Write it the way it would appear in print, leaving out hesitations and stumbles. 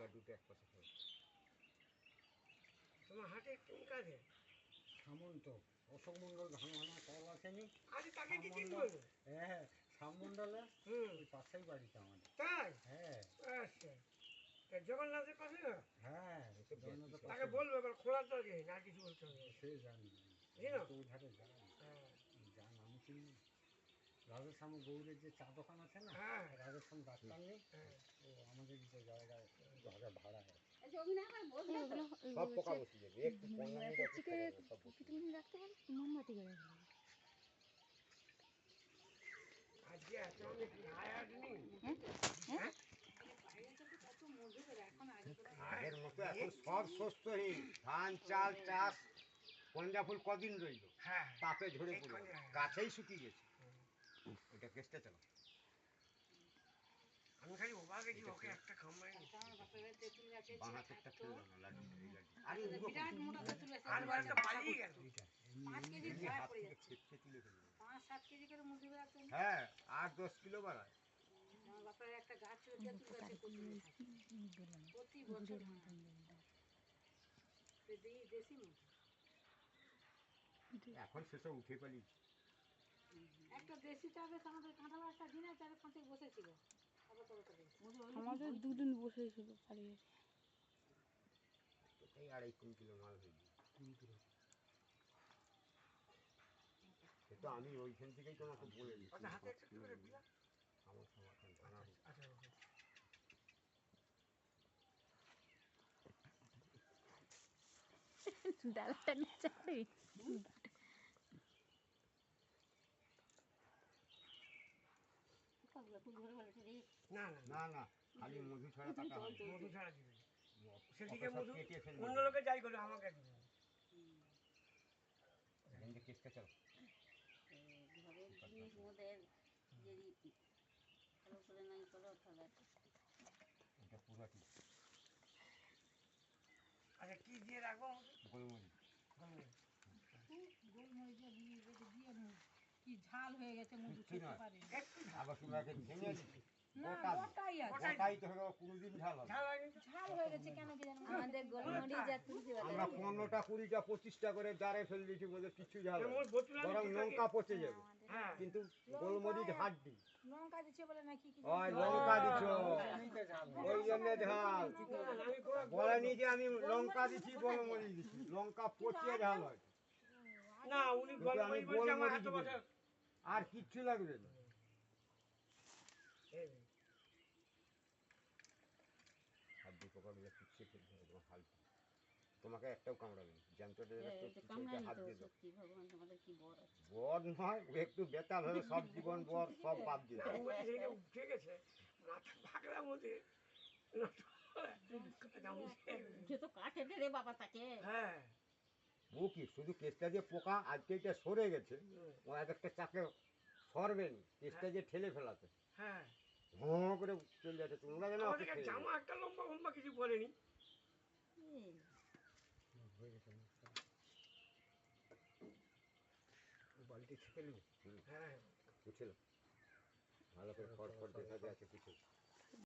লাড্ডুটা এক পাশে খাবে। তোমার হাতে কোন কাজে? সামন্ত অশোক মন্ডল ঘন ঘন কল আসেনি? আরে তাকে কি চিনবো? হ্যাঁ, শ্যামমন্ডলে ওই পাশেই বাড়িতে আমাদের। তাই? হ্যাঁ। আচ্ছা। জগন্নাথের পাশে না? হ্যাঁ, তাকে বলবো এবার খোলার দরকার না কিছু বলতে হবে। সে জানি ওই ধারে যান। যান আমি চিনি। রাজেশ্যাম গৌড়ের যে চা দোকান আছে না, রাজেশ্যাম ডাক্তার নেই, ও আমাদের যে জায়গায় ঘরে ভাড়া আছে। সব পোকা বসে যাবে, একটু রাখতে পারি মোমবাতি করে আজকে এত অনেক হায়ার নেই। আগের মতো এখন সব শস্যহীন, ধান চাল চাষ কঞ্জা ফুল কদিন রইল, তাপে ঝরে পড়ে গাছেই শুকিয়ে গেছে। ওটা কেসটা চালো। আমি খালি ওবা গেছি ওকে একটা খাম্বাই বাঁহাতেরটা ফেললো না লাঠি এই লাঠি। আরে আর বারটা পালিয়ে গেল। 5 কেজি হাত থেকে ছেটকে তুলে ফেললো। 5-7 কেজি করে মুরগি রাখতেন। হ্যাঁ, 8-10 কিলো বাড়ায়। আমার বাপের একটা গাছ ছিল তেঁতুল গাছে প্রতি বছর দেশি মুরগি। এখন সেসব উঠে পালিয়েছে। একটা দেশি চাবে আমাদের কাঁঠাল গাছটা দিনে চারে খাঁতে বসেছিল। আমাদের দুদিন বসেছিল পালিয়ে। এই 2.5 কিলো মাল হয়ে যায়। সে তো আমি ওইখান থেকেই তোমাকে বলে দিচ্ছি। হাতে একটা করে দিলা। আমার সমাধান জানা নেই। ডালাটা নিচে না না খালি মধু ছাড়া কাটা হয়। মধু ছাড়া দিবে। সেদিকে মধু অন্য লোকে যাই করে আমাকে দিবে। এখানে কেসটা চাও। ঘরের জিনিস মোদের যে রীতি ভালো করে নাই করো তাহলে এটা পুরাটি। আচ্ছা কি দিয়ে রাখবো? গোলমরিচ। গোলমরিচ দিয়ে কি ঝাল হয়ে গেছে মধু খেতে পারি আবার তোমাকে ভেঙে দিচ্ছি। না গোটাই আছে। গোটাই তো হবে, কোনোদিন ঝাল হবে। ঝাল হয়ে গেছে কেন কি জানো আমাদের গোলমরিচ আর তুলসী পাতা আমরা 15টা 20টা 25টা করে জারে ফেল দিয়েছি, বলে কিছু ঝাল হবে না। বরং লঙ্কা পচে যাবে, কিন্তু গোলমরিচ হাড্ডি। লঙ্কা দিচ্ছে বলে নাকি কি ওই লঙ্কা দিছ ওই জন্য ঝাল বলেনি যে আমি লঙ্কা দিচ্ছি গোলমরিচ দিচ্ছি, লঙ্কা পচিয়ে ঝাল হয়। না উনি গোলমরিচ বলছে আমার এত বছর আর কিচ্ছু লাগবে না। হাড্ডি পোকাগুলো পিছিয়ে ফেলতে হবে তোমার হাল। তোমাকে একটাও কামড়াবে না, জ্যান্তটা হাত দিয়ে দাও। ভগবান তোমাদের কি বর আছে বর নয়, ও একটু বেতাল হলে সব জীবন বর সব বাদ দিয়ে দাও। উঠে গেছে মাথা পাগলা মধ্যে তো কাটে রে বাবা তাকে। হ্যাঁ ও কি শুধু কেসটা যে পোকা আজকে এটা সরে গেছে, ও এক একটা চাকে সরবে নি, কেসটা যে ঠেলে ফেলাতে হ্যাঁ ঘন করে চলে যাচ্ছে। তোমরা যেন জামা একটা লম্বা লম্বা কিছু বলেনি। বালতি ছেঁকে নেব। হ্যাঁ বুঝছিল ভালো করে খড় খড় দেখা যাচ্ছে কিছু।